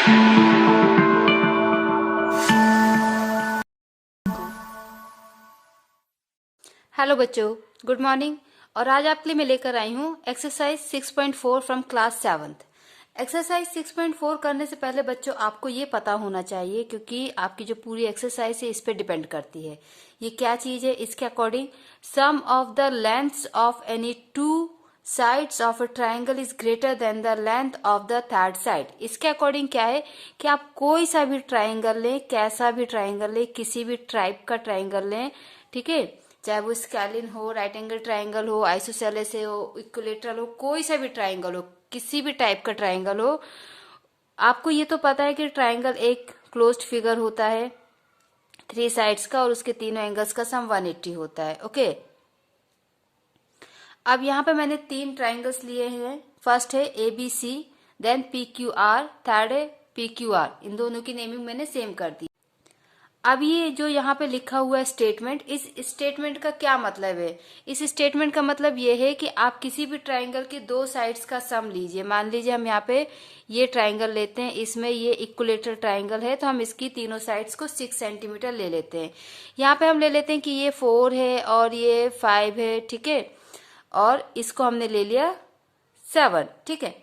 Hello बच्चों, good morning. और आज आपके लिए मैं लेकर आई हूँ exercise 6.4 from class 7th। Exercise 6.4 करने से पहले बच्चों आपको ये पता होना चाहिए, क्योंकि आपकी जो पूरी एक्सरसाइज है इस पे डिपेंड करती है। ये क्या चीज है? इसके according sum of the lengths of any two sides of a triangle is greater than the length of the third side. इसके अकॉर्डिंग क्या है कि आप कोई सा भी ट्राइंगल लें, कैसा भी ट्राइंगल लें, किसी भी टाइप का ट्राइंगल लें, ठीक है, चाहे वो स्केलिन हो, राइट एंगल ट्राइंगल हो, आइसोसेलेस हो, इक्विलेटरल हो, कोई सा भी ट्राइंगल हो, किसी भी टाइप का ट्राइंगल हो, आपको ये तो पता है कि ट्राइंगल एक क्लोज्ड फिगर होता है 3 साइड्स का और उसके तीनों एंगल्स का सम 180 होता है। ओके, अब यहाँ पे मैंने 3 ट्राइंगल्स लिए हैं। फर्स्ट है ABC, देन PQR, थर्ड है PQR। इन दोनों की नेमिंग मैंने सेम कर दी। अब ये जो यहाँ पे लिखा हुआ है स्टेटमेंट, इस स्टेटमेंट का क्या मतलब है? इस स्टेटमेंट का मतलब ये है कि आप किसी भी ट्राइंगल के 2 साइड्स का सम लीजिए। मान लीजिए हम यहाँ पे ये ट्राइंगल लेते हैं, इसमें ये इक्विलेटरल ट्राइंगल है, तो हम इसकी तीनों साइड्स को 6 सेंटीमीटर ले लेते हैं। यहाँ पे हम ले लेते हैं कि ये 4 है और ये 5 है, ठीक है, और इसको हमने ले लिया 7, ठीक है।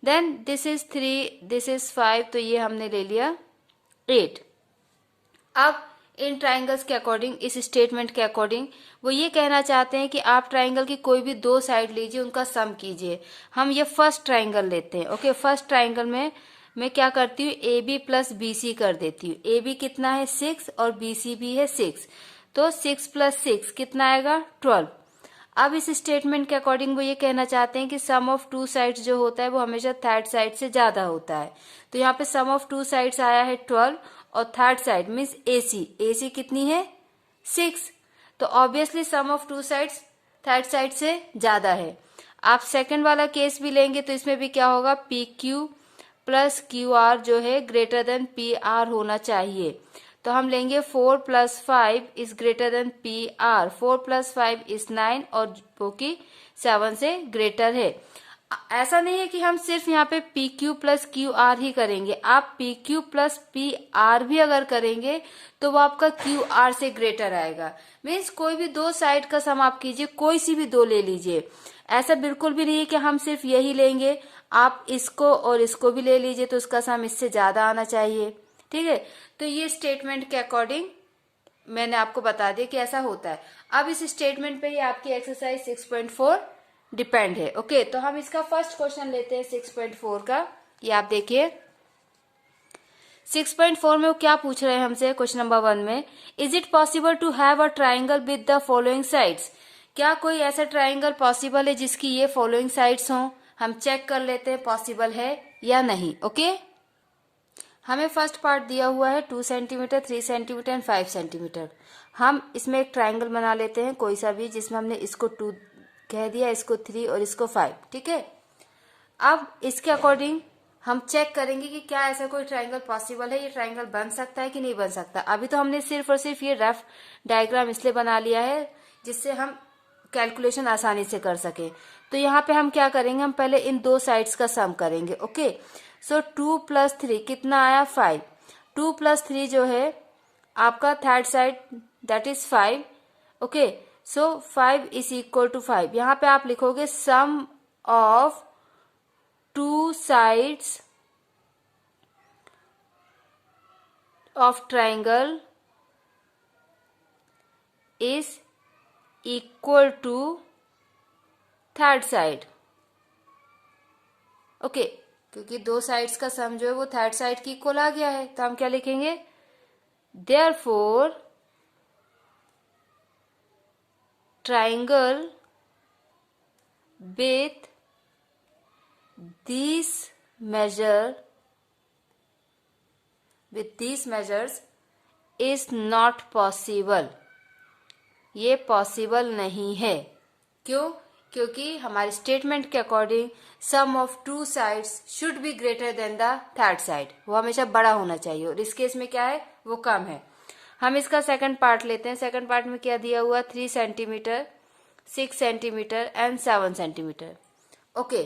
Then this is 3, this is 5, तो ये हमने ले लिया 8। अब इन ट्राइंगल्स के अकॉर्डिंग, इस स्टेटमेंट के अकॉर्डिंग वो ये कहना चाहते हैं कि आप ट्राइंगल की कोई भी 2 साइड लीजिए, उनका सम कीजिए। हम ये फर्स्ट ट्राइंगल लेते हैं। ओके, फर्स्ट ट्राइंगल में मैं क्या करती हूँ, AB प्लस BC कर देती हूँ। AB कितना है 6 और BC भी है 6, तो 6 प्लस 6 कितना आएगा 12। अब इस स्टेटमेंट के अकॉर्डिंग वो ये कहना चाहते हैं कि सम ऑफ 2 साइड्स जो होता है वो हमेशा थर्ड साइड से ज्यादा होता है। तो यहाँ पे सम ऑफ 2 साइड्स आया है 12 और थर्ड साइड मीन्स AC कितनी है 6, तो obviously sum of 2 sides third side से ज्यादा है। आप सेकंड वाला केस भी लेंगे तो इसमें भी क्या होगा, PQ प्लस QR जो है ग्रेटर देन PR होना चाहिए। तो हम लेंगे 4 plus 5 is greater then PR, 4 plus 5 is 9 और वो की 7 से ग्रेटर है। ऐसा नहीं है कि हम सिर्फ यहाँ पे PQ प्लस QR ही करेंगे, आप PQ प्लस PR भी अगर करेंगे तो वो आपका QR से ग्रेटर आएगा। मीन्स कोई भी 2 साइड का सम आप कीजिए, कोई सी भी 2 ले लीजिए। ऐसा बिल्कुल भी नहीं है कि हम सिर्फ यही लेंगे, आप इसको और इसको भी ले लीजिए तो उसका सम इससे ज्यादा आना चाहिए, ठीक है। तो ये स्टेटमेंट के अकॉर्डिंग मैंने आपको बता दिया कि ऐसा होता है। अब इस स्टेटमेंट पे ही आपकी एक्सरसाइज 6.4 डिपेंड है। ओके, तो हम इसका फर्स्ट क्वेश्चन लेते हैं 6.4 का। ये आप देखिए 6.4 में वो क्या पूछ रहे हैं हमसे, क्वेश्चन नंबर 1 में, is it possible to have a triangle with the following sides. क्या कोई ऐसा ट्राइंगल पॉसिबल है जिसकी ये फॉलोइंग साइड्स हों? हम चेक कर लेते हैं पॉसिबल है या नहीं। ओके, हमें फर्स्ट पार्ट दिया हुआ है 2 सेंटीमीटर, 3 सेंटीमीटर एंड 5 सेंटीमीटर। हम इसमें एक ट्राइंगल बना लेते हैं कोई सा भी, जिसमें हमने इसको 2 कह दिया, इसको 3 और इसको 5, ठीक है। अब इसके अकॉर्डिंग हम चेक करेंगे कि क्या ऐसा कोई ट्राइंगल पॉसिबल है, ये ट्राइंगल बन सकता है कि नहीं बन सकता। अभी तो हमने सिर्फ और सिर्फ ये रफ डायग्राम इसलिए बना लिया है जिससे हम कैलकुलेशन आसानी से कर सके। तो यहाँ पे हम क्या करेंगे, हम पहले इन 2 साइड्स का सम करेंगे। ओके, सो 2 प्लस 3 कितना आया 5, 2 प्लस 3 जो है आपका third side that is 5। Okay, so 5 is equal to 5। यहाँ पे आप लिखोगे sum of 2 sides of triangle is equal to third side. Okay, क्योंकि 2 साइड्स का सम जो है वो थर्ड साइड की इक्वल आ गया है, तो हम क्या लिखेंगे, therefore triangle with these measures is not possible। ये पॉसिबल नहीं है। क्यों? क्योंकि हमारे स्टेटमेंट के according sum of 2 sides should be greater than the third side, वो हमेशा बड़ा होना चाहिए, और इस केस में क्या है, वो कम है। हम इसका सेकंड पार्ट लेते हैं। सेकंड पार्ट में क्या दिया हुआ, 3 centimetre, 6 centimetre and 7 centimetre. Okay,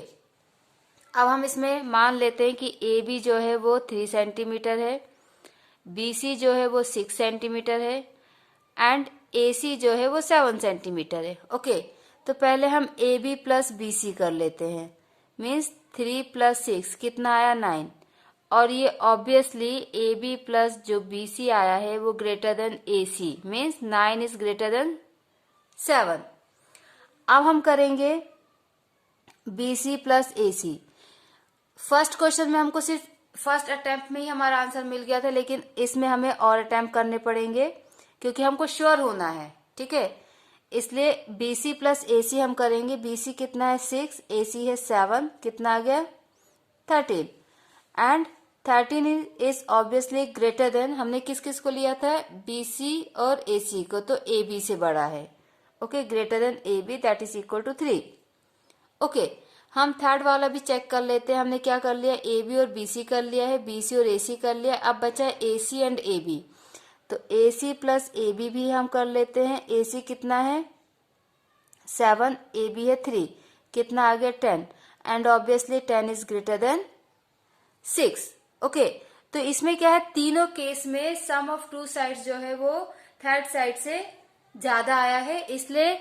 अब हम इसमें मान लेते हैं कि ए बी जो है वो 3 सेंटीमीटर है, बी सी जो है वो 6 सेंटीमीटर है एंड ए सी जो है वो 7 सेंटीमीटर है। ओके, तो पहले हम A B plus B C कर लेते हैं। मीन्स 3 प्लस 6 कितना आया 9, और ये ऑब्वियसली ए बी प्लस जो बी सी आया है वो greater than A C, means 9 is greater than 7। अब हम करेंगे B C plus A C. First question में हमको सिर्फ फर्स्ट अटेम्प्ट में ही हमारा आंसर मिल गया था, लेकिन इसमें हमें और अटेम्प्ट करने पड़ेंगे क्योंकि हमको श्योर होना है, ठीक है। इसलिए बी सी प्लस ए सी हम करेंगे। बी सी कितना है 6, ए सी है 7, कितना आ गया 13, and 13 is obviously greater than, हमने किस किस को लिया था बी सी और ए सी को, तो ए बी से बड़ा है। Okay, greater than A B that is equal to 3। Okay, हम थर्ड वाला भी चेक कर लेते हैं। हमने क्या कर लिया, ए बी और बी सी कर लिया है, बी सी और ए सी कर लिया। अब बचा है ए सी एंड ए बी, तो ए सी प्लस ए बी भी हम कर लेते हैं। ए सी कितना है 7, ए बी है 3, कितना आ गया 10, and obviously 10 is greater then 6। Okay, तो इसमें क्या है, तीनों केस में सम ऑफ टू साइड्स जो है वो थर्ड साइड से ज्यादा आया है, इसलिए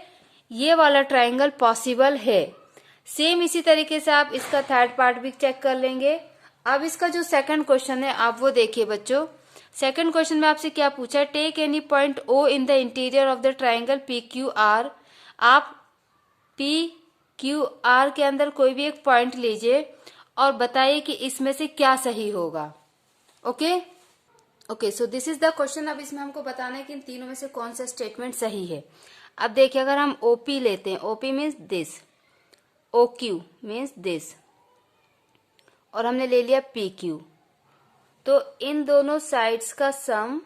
ये वाला ट्राइंगल पॉसिबल है। सेम इसी तरीके से आप इसका थर्ड पार्ट भी चेक कर लेंगे। अब इसका जो सेकंड क्वेश्चन है आप वो देखिए बच्चों। सेकंड क्वेश्चन में आपसे क्या पूछा है, take any point O in the interior of the triangle P Q R. आप पी क्यू आर के अंदर कोई भी एक पॉइंट लीजिए और बताइए कि इसमें से क्या सही होगा। Okay, so this is the question. अब इसमें हमको बताना है कि इन तीनों में से कौन सा स्टेटमेंट सही है। अब देखिए, अगर हम ओपी लेते हैं, OP means this, O Q means this, और हमने ले लिया पी क्यू, तो इन दोनों साइड्स का सम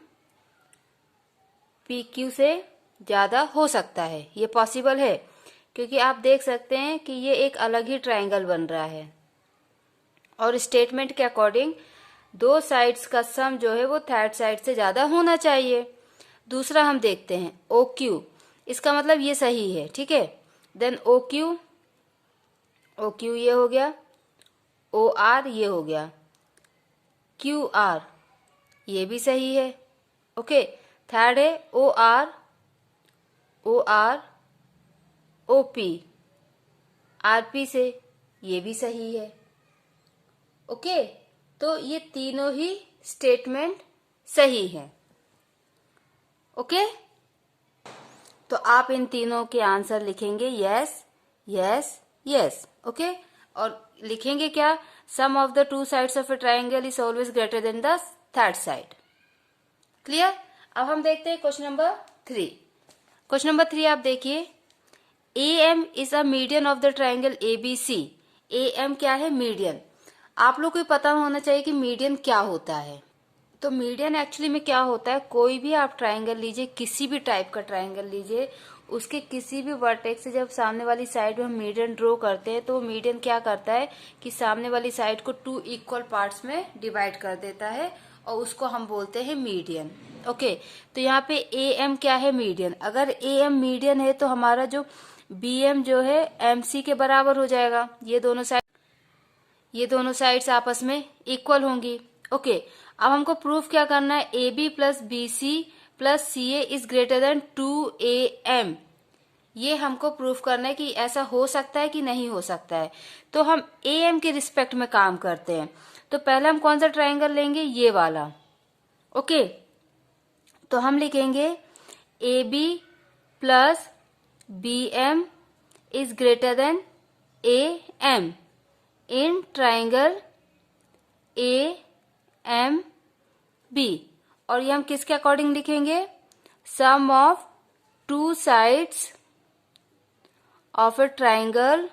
पी क्यू से ज्यादा हो सकता है। ये पॉसिबल है क्योंकि आप देख सकते हैं कि ये एक अलग ही ट्राइंगल बन रहा है, और स्टेटमेंट के अकॉर्डिंग दो साइड्स का सम जो है वो थर्ड साइड से ज्यादा होना चाहिए। दूसरा हम देखते हैं ओ क्यू, इसका मतलब ये सही है, ठीक है। देन ओ क्यू ये हो गया, ओ आर ये हो गया, क्यू आर ये भी सही है। ओके, थर्ड है O R O P R P से, ये भी सही है। ओके, तो ये तीनों ही स्टेटमेंट सही है। ओके, तो आप इन तीनों के आंसर लिखेंगे यस यस यस। ओके, और लिखेंगे क्या, sum of the two sides of a triangle is always greater than the third side. Clear. अब हम देखते हैं क्वेश्चन नंबर 3। क्वेश्चन नंबर 3 आप देखिए, A M is a median of the triangle A B C. A M क्या है, median. आप लोग को पता होना चाहिए कि मीडियन क्या होता है। तो मीडियन एक्चुअली में क्या होता है, कोई भी आप ट्राइंगल लीजिए, किसी भी टाइप का ट्राइंगल लीजिए, उसके किसी भी वर्टेक्स से जब सामने वाली साइड में हम मीडियन ड्रॉ करते हैं तो मीडियन क्या करता है कि सामने वाली साइड को 2 इक्वल पार्ट्स में डिवाइड कर देता है, और उसको हम बोलते हैं मीडियन। ओके, तो यहाँ पे ए एम क्या है, मीडियन। अगर ए एम मीडियन है तो हमारा जो बी एम जो है एम सी के बराबर हो जाएगा। ये दोनों साइड्स आपस में इक्वल होंगी। ओके, अब हमको प्रूफ क्या करना है, A B plus B C plus C A is greater than 2am। ये हमको प्रूफ करना है कि ऐसा हो सकता है कि नहीं हो सकता है। तो हम ए एम के रिस्पेक्ट में काम करते हैं। तो पहले हम कौन सा ट्राइंगल लेंगे, ये वाला। ओके, तो हम लिखेंगे A B plus B M is greater than A M in triangle A M B. और ये हम किसके अकॉर्डिंग लिखेंगे, sum of two sides of a triangle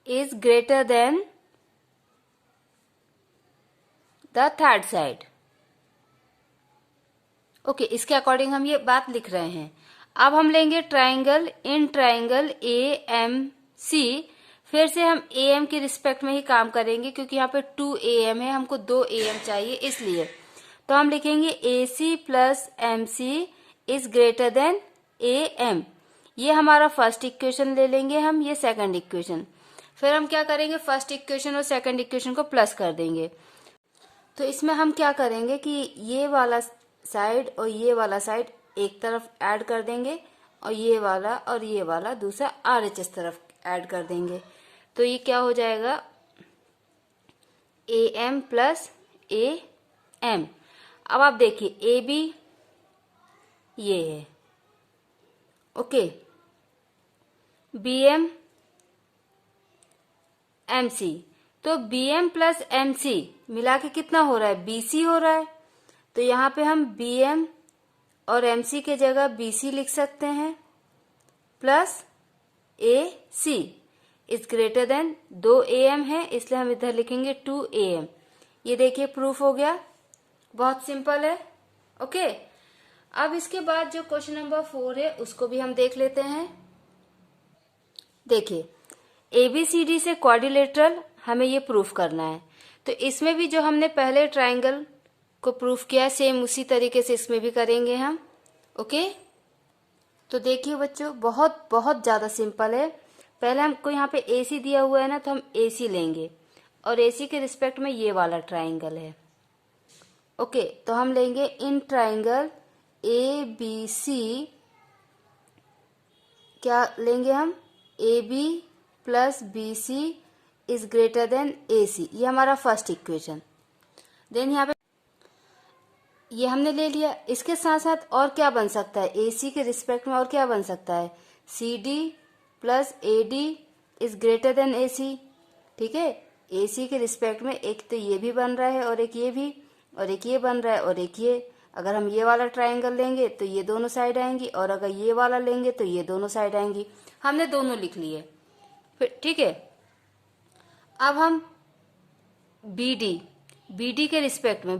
is greater than the third side. Okay, इसके according हम ये बात लिख रहे हैं। अब हम लेंगे triangle in triangle A M C. फिर से हम ए एम के रिस्पेक्ट में ही काम करेंगे क्योंकि यहाँ पे 2am है, हमको 2am चाहिए इसलिए। तो हम लिखेंगे A C plus M C is greater than A M. ये हमारा फर्स्ट इक्वेशन ले लेंगे हम, ये सेकंड इक्वेशन। फिर हम क्या करेंगे, फर्स्ट इक्वेशन और सेकंड इक्वेशन को प्लस कर देंगे। तो इसमें हम क्या करेंगे कि ये वाला साइड और ये वाला साइड एक तरफ ऐड कर देंगे और ये वाला दूसरा RHS तरफ ऐड कर देंगे। तो ये क्या हो जाएगा, AM प्लस AM। अब आप देखिए AB ये है, ओके, BM MC, तो BM प्लस MC मिला के कितना हो रहा है, BC हो रहा है। तो यहाँ पे हम BM और MC के जगह BC लिख सकते हैं plus AC is greater then 2 AM है, इसलिए हम इधर लिखेंगे 2 AM। ये देखिए प्रूफ हो गया, बहुत सिंपल है, ओके। अब इसके बाद जो क्वेश्चन नंबर 4 है उसको भी हम देख लेते हैं। देखिए ABCD से क्वाड्रिलेटरल हमें ये प्रूफ करना है। तो इसमें भी जो हमने पहले ट्राइंगल को प्रूफ किया सेम उसी तरीके से इसमें भी करेंगे हम, ओके। तो देखिए बच्चों, बहुत बहुत ज़्यादा सिंपल है। पहले हमको यहाँ पे AC दिया हुआ है ना, तो हम AC लेंगे और AC के रिस्पेक्ट में ये वाला ट्राइंगल है, ओके। तो हम लेंगे इन ट्राइंगल ABC, क्या लेंगे हम, AB plus BC is greater then AC, ये हमारा फर्स्ट इक्वेशन। देन यहाँ पे ये हमने ले लिया। इसके साथ साथ और क्या बन सकता है, AC के रिस्पेक्ट में और क्या बन सकता है, CD plus AD is greater then AC, ठीक है। AC के रिस्पेक्ट में एक तो ये भी बन रहा है और एक ये भी, और एक ये बन रहा है और एक ये। अगर हम ये वाला ट्राइंगल लेंगे तो ये दोनों साइड आएंगी, और अगर ये वाला लेंगे तो ये दोनों साइड आएंगी। हमने दोनों लिख लिए, फिर ठीक है। अब हम BD के रिस्पेक्ट में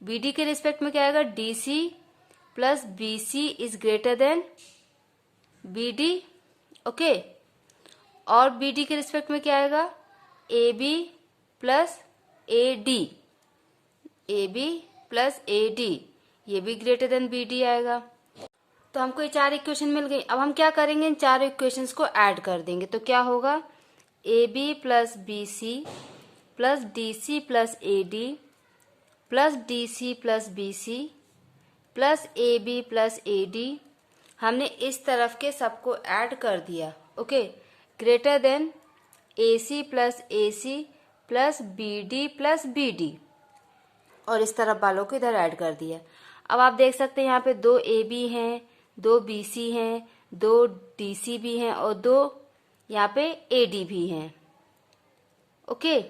BD के रिस्पेक्ट में क्या आएगा, DC plus BC is greater then BD, okay. और BD के रिस्पेक्ट में क्या आएगा, AB प्लस AD, ये भी ग्रेटर देन BD आएगा। तो हमको ये 4 इक्वेशन मिल गई। अब हम क्या करेंगे, इन 4 इक्वेशंस को ऐड कर देंगे। तो क्या होगा, AB plus BC plus DC plus AD plus DC plus BC plus AB plus AD, हमने इस तरफ के सबको ऐड कर दिया, okay, greater then AC plus AC plus BD plus BD, और इस तरफ वालों को इधर ऐड कर दिया। अब आप देख सकते हैं यहाँ पे 2 AB हैं, 2 BC हैं, 2 DC भी हैं और 2 यहाँ पे AD भी हैं, ओके।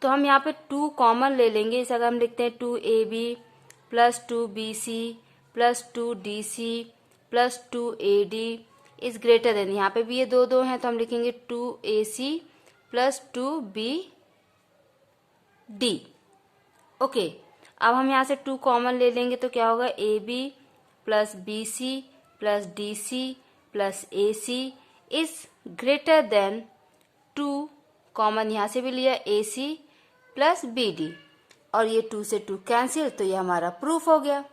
तो हम यहाँ पे 2 कॉमन ले लेंगे। इस अगर हम लिखते हैं 2AB plus 2BC plus 2DC plus 2AD is greater then, यहाँ पे भी ये 2 हैं तो हम लिखेंगे 2AC प्लस 2BD, ओके। अब हम यहाँ से 2 कॉमन ले लेंगे तो क्या होगा, AB plus BC plus DC plus AC is greater then 2 common यहाँ से भी लिया AC प्लस BD, और ये 2 से 2 कैंसिल, तो ये हमारा प्रूफ हो गया,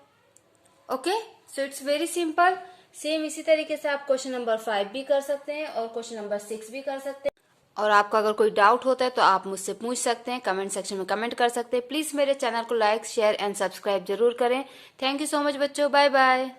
okay. So it's very simple. Same इसी तरीके से आप क्वेश्चन नंबर 5 भी कर सकते हैं और क्वेश्चन नंबर 6 भी कर सकते हैं। और आपका अगर कोई डाउट होता है तो आप मुझसे पूछ सकते हैं, कमेंट सेक्शन में कमेंट कर सकते हैं। प्लीज मेरे चैनल को लाइक, शेयर एंड सब्सक्राइब जरूर करें। थैंक यू सो मच बच्चों, बाय बाय।